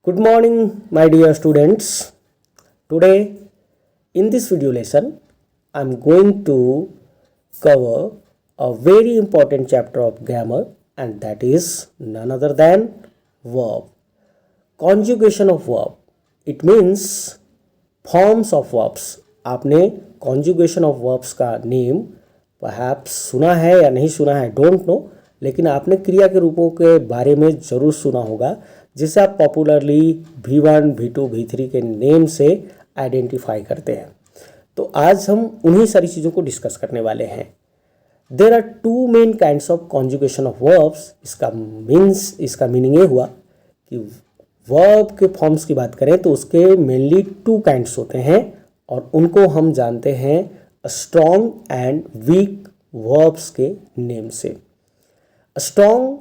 Good morning, my dear students. Today, in this video lesson, I am going to cover a very important chapter of grammar, and that is none other than verb. Conjugation of verb. It means forms of verbs. आपने conjugation of verbs का name perhaps सुना है या नहीं सुना है, don't know, लेकिन आपने क्रिया के रूपों के बारे में ज़रूर सुना होगा, जिसे आप पॉपुलरली V1, V2, V3 के नेम से आइडेंटिफाई करते हैं। तो आज हम उन्हीं सारी चीज़ों को डिस्कस करने वाले हैं। There are two main kinds of conjugation of verbs. इसका मीनिंग ये हुआ कि वर्ब के फॉर्म्स की बात करें तो उसके मेनली टू काइंड्स होते हैं, और उनको हम जानते हैं स्ट्रॉन्ग एंड वीक वर्ब्स के नेम से। स्ट्रॉन्ग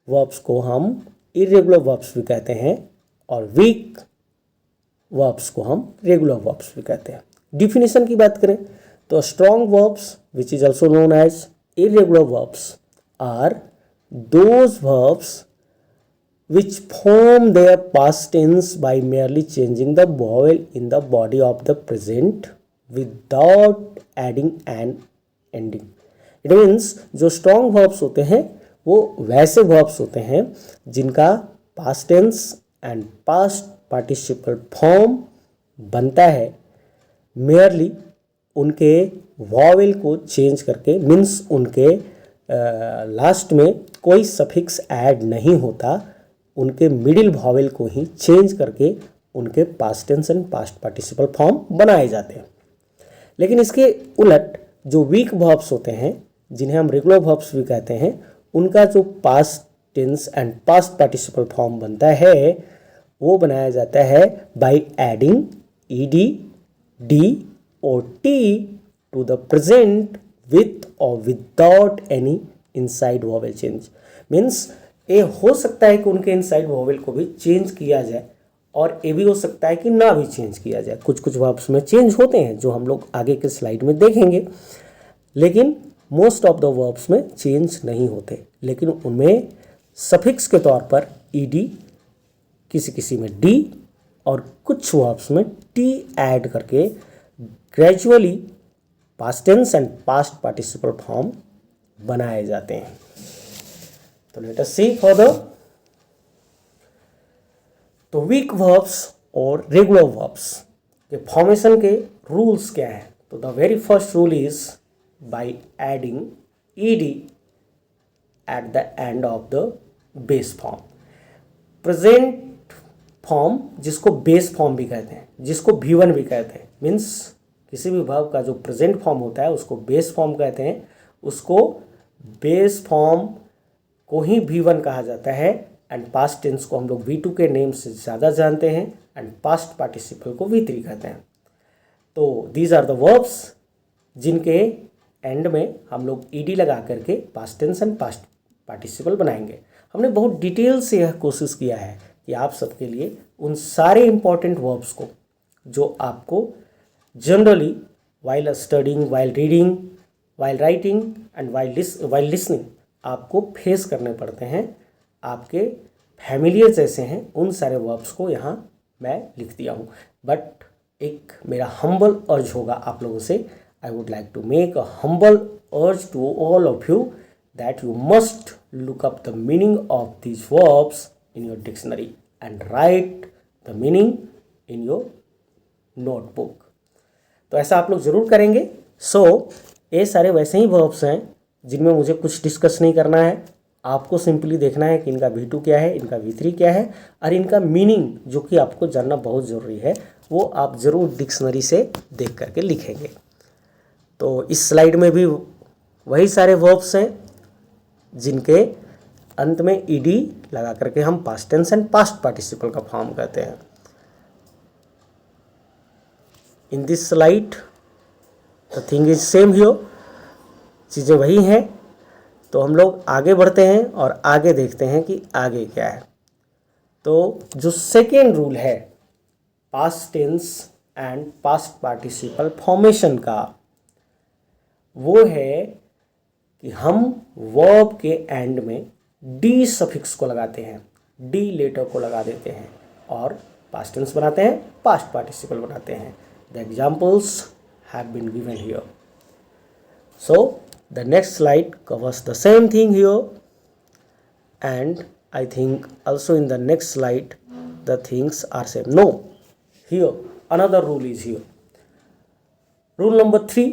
वर्ब्स को हम इरेगुलर वर्ब्स भी कहते हैं, और वीक वर्ब्स को हम रेगुलर वर्ब्स भी कहते हैं। डिफिनेशन की बात करें तो strong verbs which is also known as irregular verbs are those verbs which form their past tense by merely changing the vowel in the body of the present without adding an ending. It means जो strong verbs होते हैं वो वैसे verbs होते हैं जिनका past tense and past participle form बनता है merely उनके vowel को change करके, मीन्स उनके लास्ट में कोई सफिक्स ऐड नहीं होता, उनके मिडिल वॉवेल को ही चेंज करके उनके past tense and past participle form बनाए जाते हैं। लेकिन इसके उलट जो वीक वर्ब्स होते हैं, जिन्हें हम रेगुलर वर्ब्स भी कहते हैं, उनका जो past tense and past participle form बनता है वो बनाया जाता है बाय एडिंग ईडी, डी और T to the present with और without any inside vowel change. Means ये हो सकता है कि उनके इनसाइड वॉवेल को भी चेंज किया जाए, और ये भी हो सकता है कि ना भी चेंज किया जाए। कुछ कुछ वर्ब्स में चेंज होते हैं जो हम लोग आगे के स्लाइड में देखेंगे, लेकिन मोस्ट ऑफ द वर्ब्स में चेंज नहीं होते, लेकिन उनमें सफिक्स के तौर पर ईडी, किसी किसी में डी और कुछ वर्ब्स में टी ऐड करके gradually past tense and past participle form बनाए जाते हैं। तो लेट अस सी फर्दर। तो वीक वर्ब्स और रेगुलर वर्ब्स के फॉर्मेशन के रूल्स क्या हैं? तो the very first rule is by adding ED at the end of the base form. Present form जिसको बेस फॉर्म भी कहते हैं, जिसको V1 भी कहते हैं, मीन्स किसी भी वर्ब का जो प्रेजेंट फॉर्म होता है उसको बेस फॉर्म कहते हैं। उसको बेस फॉर्म को ही V1 कहा जाता है, एंड पास्ट टेंस को हम लोग V2 के नेम से ज़्यादा जानते हैं, एंड पास्ट पार्टिसिपल को V3 कहते हैं। तो दीज आर द वर्ब्स जिनके एंड में हम लोग ईडी लगा करके past tense and past participle बनाएंगे। हमने बहुत डिटेल से यह कोशिश किया है कि आप सबके लिए उन सारे इंपॉर्टेंट वर्ब्स को जो आपको generally while studying, while reading, while writing and while listening आपको फेस करने पड़ते हैं, आपके फैमिलियर जैसे हैं, उन सारे वर्ब्स को यहाँ मैं लिख दिया हूँ। बट एक मेरा हम्बल अर्ज होगा आप लोगों से, I would like to make a humble अर्ज to all of you that you must look up the meaning of these verbs in your dictionary and write the meaning in your notebook. तो ऐसा आप लोग ज़रूर करेंगे। ये सारे वैसे ही वर्ब्स हैं जिनमें मुझे कुछ डिस्कस नहीं करना है। आपको सिंपली देखना है कि इनका V2 क्या है, इनका V3 क्या है, और इनका मीनिंग जो कि आपको जानना बहुत ज़रूरी है वो आप ज़रूर डिक्शनरी से देख करके लिखेंगे। तो इस स्लाइड में भी वही सारे वर्ब्स हैं जिनके अंत में ईडी लगा करके हम past tense and past participle का फॉर्म कहते हैं। In this slide the thing is same here, चीज़ें वही हैं। तो हम लोग आगे बढ़ते हैं और आगे देखते हैं कि आगे क्या है। तो जो सेकेंड रूल है past tense and past participle formation का, वो है कि हम वर्ब के एंड में डी सफिक्स को लगाते हैं। डी लेटर को लगा देते हैं और पास्ट टेंस बनाते हैं, पास्ट पार्टिसिपल बनाते हैं। The examples have been given here. So the next slide covers the same thing here, and I think also in the next slide the things are same. No, here another rule is here. Rule number 3,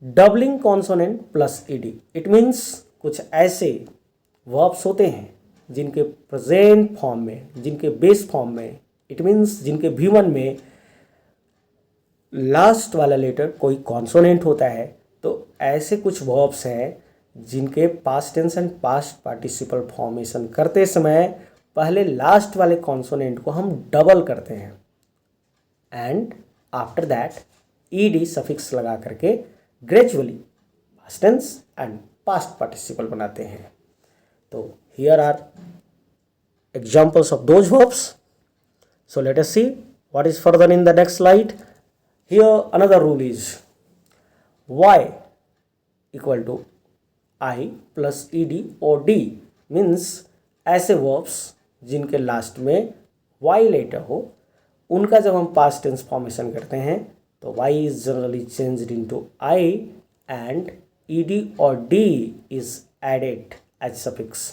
doubling consonant plus ed. It means कुछ ऐसे verbs होते हैं जिनके present form में, जिनके base form में, it means जिनके V1 में लास्ट वाला लेटर कोई कॉन्सोनेंट होता है। तो ऐसे कुछ वर्ब्स हैं जिनके past tense and past participle formation करते समय पहले लास्ट वाले कॉन्सोनेंट को हम डबल करते हैं and after that ED suffix लगा करके gradually past tense and past participle बनाते हैं। तो here are examples of those verbs. So let us see what is further in the next slide. Here another rule is y equal to I plus ed और d means ऐसे verbs जिनके last में y letter हो, उनका जब हम past tense formation करते हैं तो y is generally changed into I and ed और d is added as suffix.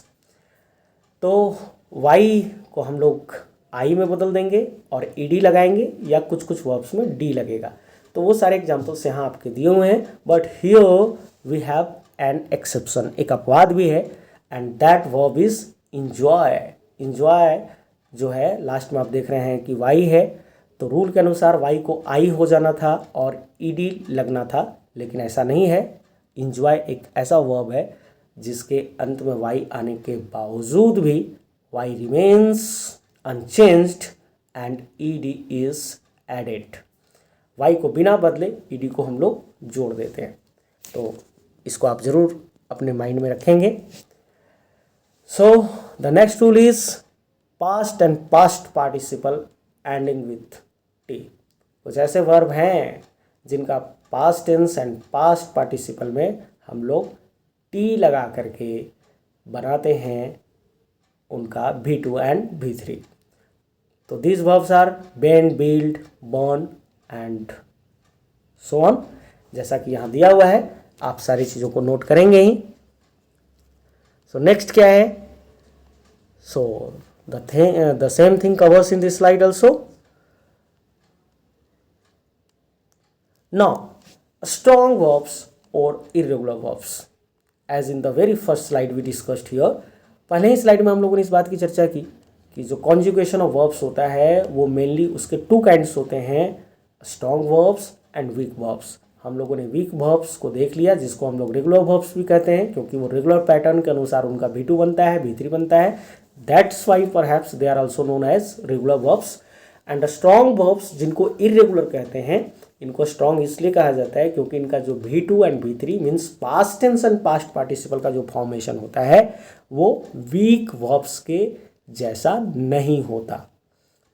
तो y को हम लोग I में बदल देंगे और ed लगाएंगे या कुछ कुछ वर्ब्स में d लगेगा। तो वो सारे एग्जाम्पल्स यहाँ आपके दिए हुए हैं, but here we have an exception, एक अपवाद भी है, and that verb is enjoy. Enjoy जो है लास्ट में आप देख रहे हैं कि वाई है, तो रूल के अनुसार वाई को आई हो जाना था और ईडी लगना था, लेकिन ऐसा नहीं है। इंजॉय एक ऐसा वर्ब है जिसके अंत में वाई आने के बावजूद भी Y remains unchanged and ED is added. Y को बिना बदले ईडी को हम लोग जोड़ देते हैं। तो इसको आप ज़रूर अपने माइंड में रखेंगे। So the next rule is past and past participle ending with T. कुछ ऐसे वर्ब हैं जिनका past tense and past participle में हम लोग टी लगा करके बनाते हैं उनका V2 एंड V3। तो these verbs are bend, build, burn and so on. जैसा कि यहाँ दिया हुआ है, आप सारी चीज़ों को नोट करेंगे ही। सो नेक्स्ट क्या है? So the same thing covers in this slide also. Now strong verbs और irregular verbs, as in the very first slide we discussed here. पहले ही स्लाइड में हम लोगों ने इस बात की चर्चा की कि जो कॉन्जुगेशन ऑफ वर्ब्स होता है वो मेनली उसके टू काइंड्स होते हैं, strong verbs and weak verbs. हम लोगों ने वीक वर्ब्स को देख लिया, जिसको हम लोग रेगुलर वर्ब्स भी कहते हैं, क्योंकि वो रेगुलर पैटर्न के अनुसार उनका V2 बनता है, V3 बनता है। That's why perhaps they are also known as regular verbs. And strong verbs जिनको इरेगुलर कहते हैं, इनको स्ट्रॉन्ग इसलिए कहा जाता है क्योंकि इनका जो V2 and V3 means past tense and past participle का जो फॉर्मेशन होता है वो वीक वर्ब्स के जैसा नहीं होता।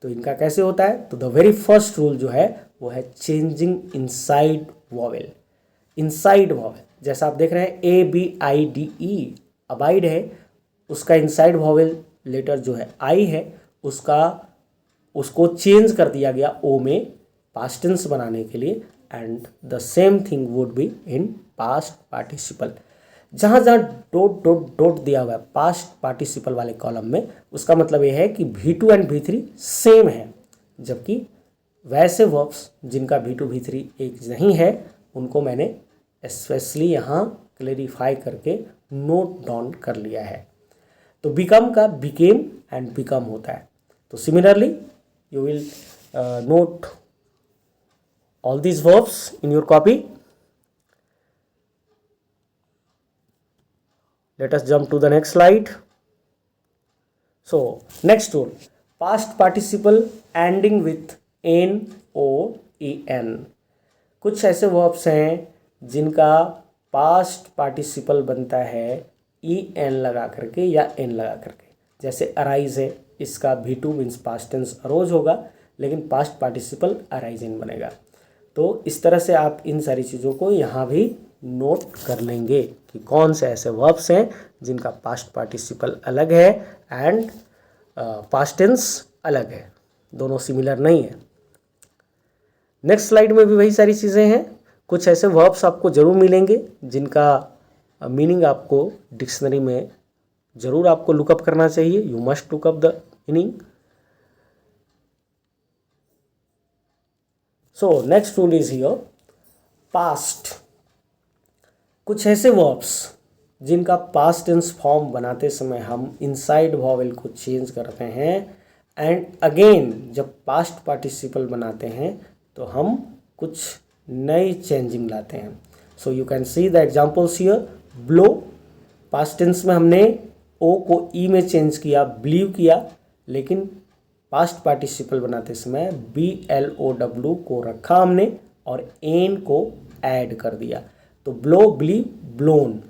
तो इनका कैसे होता है? तो द वेरी फर्स्ट रूल जो है वो है changing inside vowel. Inside vowel जैसा आप देख रहे हैं ABIDE अबाइड है, उसका इनसाइड वॉवेल लेटर जो है आई है, उसको चेंज कर दिया गया O में पास्ट टेंस बनाने के लिए। And the same thing would be in past participle. जहाँ जहाँ डॉट डॉट डॉट दिया हुआ है पास्ट पार्टिसिपल वाले कॉलम में, उसका मतलब ये है कि V2 एंड V3 सेम है, जबकि वैसे वर्ब्स जिनका V2 V3 एक नहीं है उनको मैंने स्पेशली यहाँ क्लेरिफाई करके नोट डाउन कर लिया है। तो बिकम का बिकेम एंड बिकम होता है। तो similarly you will note all these verbs in your copy. Let us jump to the next slide. So next rule, past participle ending with n o e n। कुछ ऐसे verbs हैं जिनका past participle बनता है e n लगा करके या n लगा करके। जैसे arise है, इसका V2 means past tense arrows होगा, लेकिन पास्ट पार्टिसिपल अराइजिंग बनेगा। तो इस तरह से आप इन सारी चीज़ों को यहाँ भी नोट कर लेंगे कि कौन से ऐसे वर्ब्स हैं जिनका पास्ट पार्टिसिपल अलग है एंड पास्ट टेंस अलग है, दोनों सिमिलर नहीं है। नेक्स्ट स्लाइड में भी वही सारी चीज़ें हैं। कुछ ऐसे वर्ब्स आपको ज़रूर मिलेंगे जिनका मीनिंग आपको डिक्शनरी में ज़रूर आपको लुकअप करना चाहिए। You must lookup the meaning. So next rule is here past. कुछ ऐसे वर्ब्स जिनका पास्ट टेंस फॉर्म बनाते समय हम इनसाइड वॉवेल को चेंज करते हैं एंड अगेन जब पास्ट पार्टिसिपल बनाते हैं तो हम कुछ नई चेंजिंग लाते हैं। So you can see the examples here. Blow, past tense में हमने ओ को ई में चेंज किया, ब्लीव किया, लेकिन पास्ट पार्टिसिपल बनाते समय BLOW को रखा हमने और एन को ऐड कर दिया, तो ब्लो, ब्लीव, ब्लोन।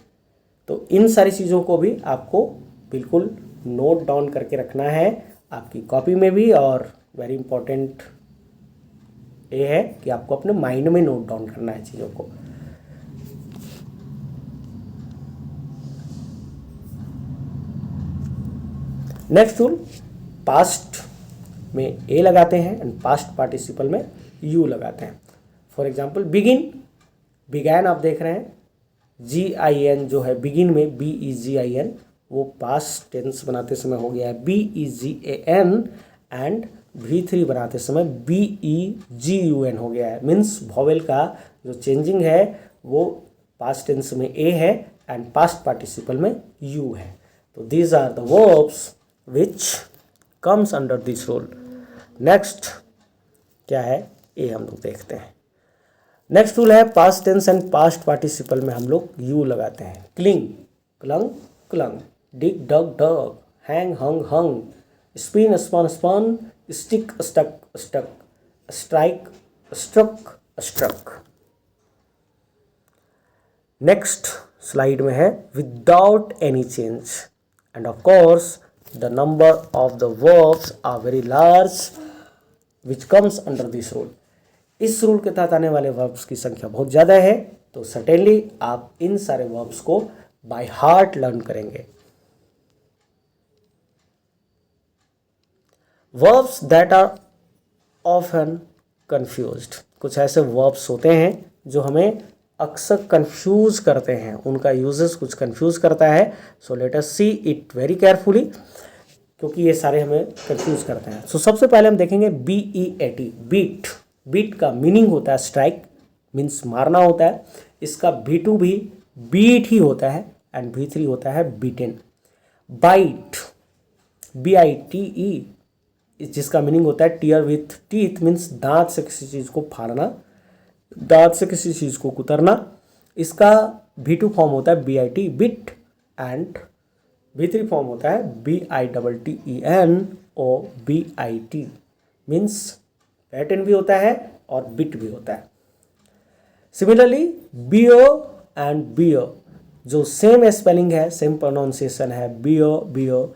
तो इन सारी चीज़ों को भी आपको बिल्कुल नोट डाउन करके रखना है आपकी कॉपी में भी, और वेरी इंपॉर्टेंट ये है कि आपको अपने माइंड में नोट डाउन करना है चीज़ों को। नेक्स्ट रूल, पास्ट में ए लगाते हैं एंड पास्ट पार्टिसिपल में यू लगाते हैं। फॉर एग्जांपल बिगिन, बिगैन आप देख रहे हैं, GIN जो है बिगिन में BEGIN, वो पास्ट टेंस बनाते समय हो गया है BEGAN, एंड V3 बनाते समय BEGUN हो गया है। मीन्स वॉवेल का जो चेंजिंग है वो पास्ट टेंस में ए है एंड पास्ट पार्टिसिपल में यू है। तो these are the verbs which comes under this rule. Next क्या है ये हम लोग देखते हैं। नेक्स्ट रूल है past tense and past participle में हम लोग यू लगाते हैं। Cling, clung, clung, dig, dug, dug, hang, hung, hung, spin, spun, spun, stick, stuck, stuck, strike, struck, struck. Next slide में है without any change, and of course the number of the verbs are very large which comes under this rule. इस rule के तहत आने वाले verbs की संख्या बहुत ज़्यादा है, तो सर्टेनली आप इन सारे वर्ब्स को बाय हार्ट लर्न करेंगे। Verbs that are often confused, कुछ ऐसे वर्ब्स होते हैं जो हमें अक्सर कंफ्यूज करते हैं, उनका यूजेस कुछ कंफ्यूज करता है। सो let us see it very carefully, क्योंकि ये सारे हमें कंफ्यूज करते हैं। सो सबसे पहले हम देखेंगे BEAT, बीट। बीट का मीनिंग होता है स्ट्राइक, मीन्स मारना होता है। इसका B2 भी बीट ही होता है एंड V3 होता है बीटेन। बाइट, BITE, जिसका मीनिंग होता है टीयर विथ टीथ, मीन्स दांत से किसी चीज़ को फाड़ना, दांत से किसी चीज़ को कुतरना। इसका V2 फॉर्म होता है BIT, bit, and V3 form होता है BITTEN और BIT, मीन्स पैटर्न भी होता है और बिट भी होता है। सिमिलरली बियो एंड बियो, जो सेम स्पेलिंग है, सेम प्रोनाउंसिएशन है, बियो बियो,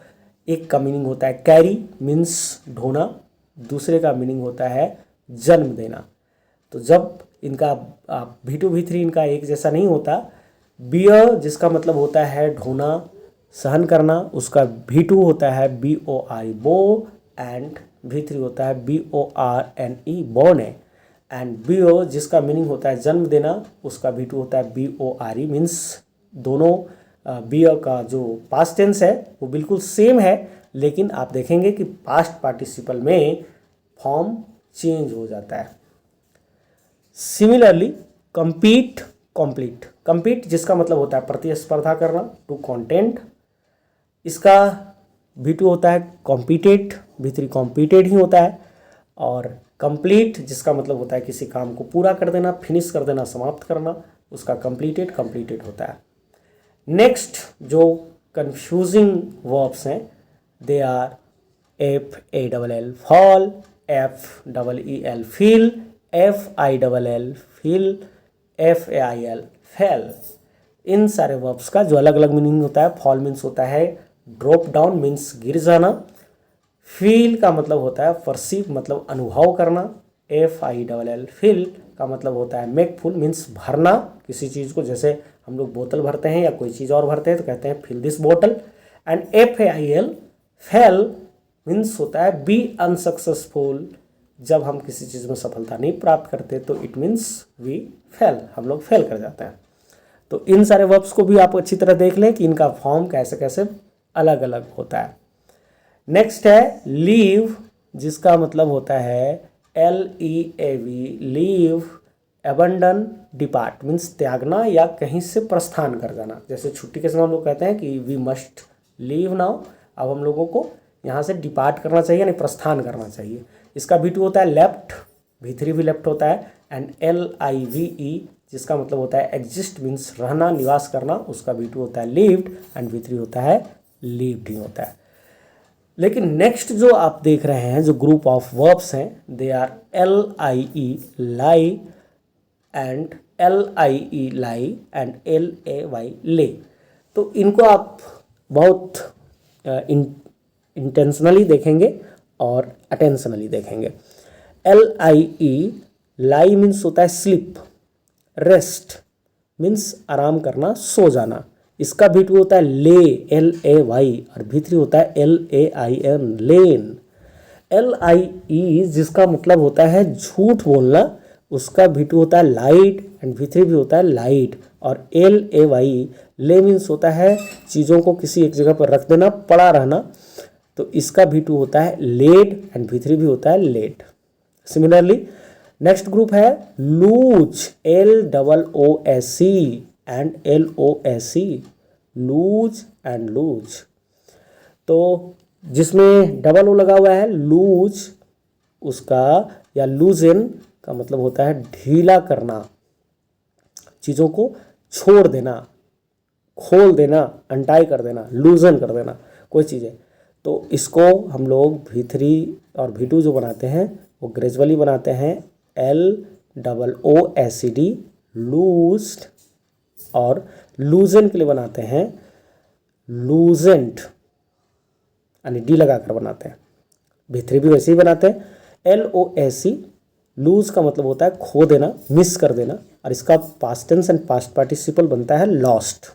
एक का मीनिंग होता है कैरी, मीन्स ढोना, दूसरे का मीनिंग होता है जन्म देना। तो जब इनका V2 V3 इनका एक जैसा नहीं होता, बियर जिसका मतलब होता है ढोना, सहन करना, उसका V2 होता है BORE, बो, एंड V3 होता है BORNE, बोने। एंड बियो जिसका मीनिंग होता है जन्म देना, उसका V2 होता है BORE, मीन्स दोनों बियर का जो पास्ट टेंस है वो बिल्कुल सेम है, लेकिन आप देखेंगे कि पास्ट पार्टिसिपल में फॉर्म चेंज हो जाता है। सिमिलरली compete, कॉम्प्लीट, compete जिसका मतलब होता है प्रतिस्पर्धा करना, टू कॉन्टेंट, इसका V2 होता है कॉम्पिटेट, V3 कॉम्पिटेड ही होता है। और कंप्लीट जिसका मतलब होता है किसी काम को पूरा कर देना, फिनिश कर देना, समाप्त करना, उसका कंप्लीटेड कंप्लीटेड होता है। नेक्स्ट जो कंफ्यूजिंग वर्ब्स हैं they are FALL, fall, FEEL, feel, FILL, fill, FAIL, fail. इन सारे वर्ब्स का जो अलग अलग मीनिंग होता है, फॉल मीन्स होता है ड्रॉप डाउन, मीन्स गिर जाना। फील का मतलब होता है परसीव, मतलब अनुभव करना। FILL, फिल का मतलब होता है मेक फुल, मीन्स भरना किसी चीज़ को, जैसे हम लोग बोतल भरते हैं या कोई चीज़ और भरते हैं तो कहते हैं फिल दिस बोतल। एंड FAIL, फेल मीन्स होता है बी अनसक्सेसफुल। जब हम किसी चीज़ में सफलता नहीं प्राप्त करते तो इट मीन्स वी फेल, हम लोग फेल कर जाते हैं। तो इन सारे वर्ब्स को भी आप अच्छी तरह देख लें कि इनका फॉर्म कैसे कैसे अलग अलग होता है। नेक्स्ट है लीव, जिसका मतलब होता है LEAV, leave, abandon, depart means त्यागना या कहीं से प्रस्थान कर जाना। जैसे छुट्टी के समय हम लोग कहते हैं कि वी मस्ट लीव नाउ, अब हम लोगों को यहाँ से डिपार्ट करना चाहिए यानी प्रस्थान करना चाहिए। इसका V2 होता है लेफ्ट, V3 भी लेफ्ट होता है। एंड LIVE, जिसका मतलब होता है एग्जिस्ट मीन्स रहना, निवास करना, उसका V2 होता है लिव्ड एंड V3 होता है लिव्ड ही होता है। लेकिन नेक्स्ट जो आप देख रहे हैं जो ग्रुप ऑफ वर्ब्स हैं, they are LIE lie and LIE lie and LAY lay. तो इनको आप बहुत इंटेंशनली देखेंगे और अटेंशनली देखेंगे। LIE लाई मीन्स होता है स्लिप, रेस्ट मीन्स आराम करना, सो जाना। इसका V2 होता है ले, LAY, और V3 होता है LAIN, लेन। LIE जिसका मतलब होता है झूठ बोलना, उसका V2 होता है लाइट एंड V3 भी होता है लाइट। और LAY ले मीन्स होता है चीज़ों को किसी एक जगह पर रख देना, पड़ा रहना, तो इसका V2 होता है लेड एंड V3 भी होता है लेड। सिमिलरली नेक्स्ट ग्रुप है loose, LOOC and LOSE, loose and lose. तो जिसमें डबल ओ लगा हुआ है लूज, उसका या लूजन का मतलब होता है ढीला करना, चीज़ों को छोड़ देना, खोल देना, अनटाई कर देना, लूजन कर देना कोई चीज़ें। तो इसको हम लोग V3 और V2 जो बनाते हैं वो ग्रेजुअली बनाते हैं LOOCD, लूज्ड, और लूजन के लिए बनाते हैं लूजेंट, यानी डी लगा कर बनाते हैं। V3 भी वैसे ही बनाते हैं। LOSE, लूज का मतलब होता है खो देना, मिस कर देना, और इसका past tense and past participle बनता है लॉस्ट,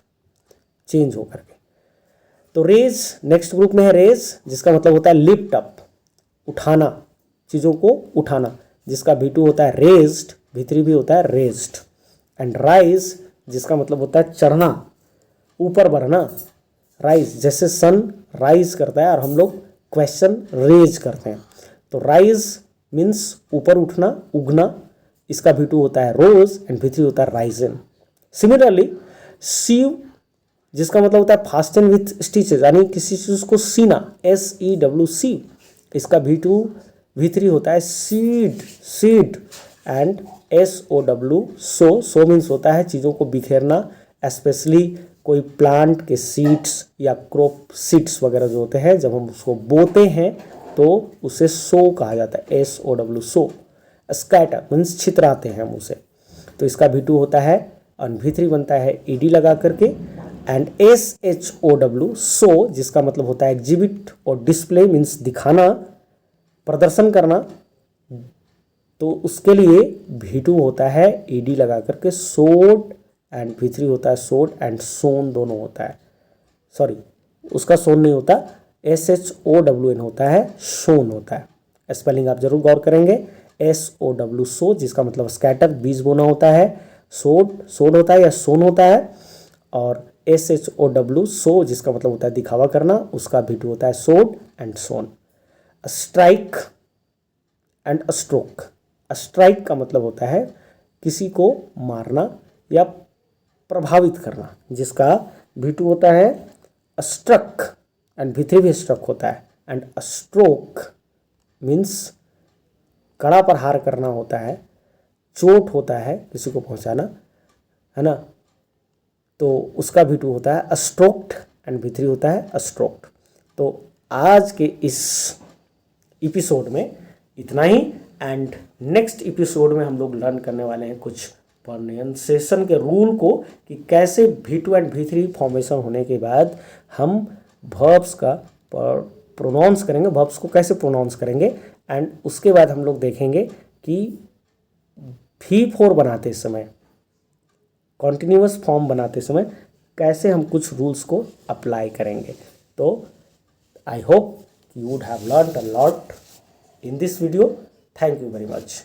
चेंज होकर के। तो रेज नेक्स्ट ग्रुप में है रेज, जिसका मतलब होता है लिफ्ट अप, उठाना, चीज़ों को उठाना, जिसका V2 होता है रेज्ड, V3 भी होता है रेज्ड। एंड राइज, जिसका मतलब होता है चढ़ना, ऊपर बढ़ना, राइज, जैसे सन राइज करता है और हम लोग क्वेश्चन रेज करते हैं। तो राइज मीन्स ऊपर उठना, उगना, इसका V2 होता है रोज एंड V3 होता है राइजन। सिमिलरली सीव, जिसका मतलब होता है फास्टन विथ स्टिचेज, यानी किसी चीज़ को सीना, SEWC, इसका V3 होता है seed, seed, and SOW, so means होता है चीज़ों को बिखेरना, स्पेशली कोई प्लांट के सीड्स या क्रॉप सीड्स वगैरह जो होते हैं, जब हम उसको बोते हैं तो उसे सो कहा जाता है, SOW, सो। स्कैटर मीन्स छितराते हैं हम उसे, तो इसका V2 होता है और V3 बनता है ED लगा करके। एंड SHOW, शो, जिसका मतलब होता है एग्जिबिट और डिस्प्ले मीन्स दिखाना, प्रदर्शन करना, तो उसके लिए V2 होता है ED लगा करके सोड, एंड V3 होता है सोड एंड सोन, दोनों होता है, सॉरी उसका सोन नहीं होता, SHOWN होता है, शोन होता है। स्पेलिंग आप जरूर गौर करेंगे, SOW, सो, जिसका मतलब स्कैटर, बीज बोना होता है, सोड, सोड होता है या सोन होता है, और SHOW, सो, जिसका मतलब होता है दिखावा करना, उसका V2 होता है sowed and sown. Strike and stroke, strike का मतलब होता है किसी को मारना या प्रभावित करना, जिसका V2 होता है स्ट्रक एंड V3 भी स्ट्रक होता है। एंड स्ट्रोक मीन्स कड़ा प्रहार करना होता है, चोट होता है किसी को पहुंचाना, है ना, तो उसका V2 होता है स्ट्रोक्ड एंड V3 होता है स्ट्रोक्ड। तो आज के इस एपिसोड में इतना ही, एंड नेक्स्ट एपिसोड में हम लोग लर्न करने वाले हैं कुछ प्रोनाउंसिएशन के रूल को, कि कैसे V2 एंड V3 फॉर्मेशन होने के बाद हम वर्ब्स का प्रोनाउंस करेंगे, वर्ब्स को कैसे प्रोनाउंस करेंगे। एंड उसके बाद हम लोग देखेंगे कि V4 बनाते समय, कॉन्टिन्यूअस फॉर्म बनाते समय कैसे हम कुछ रूल्स को अप्लाई करेंगे। तो I hope you would have learned a lot in this video. Thank you very much.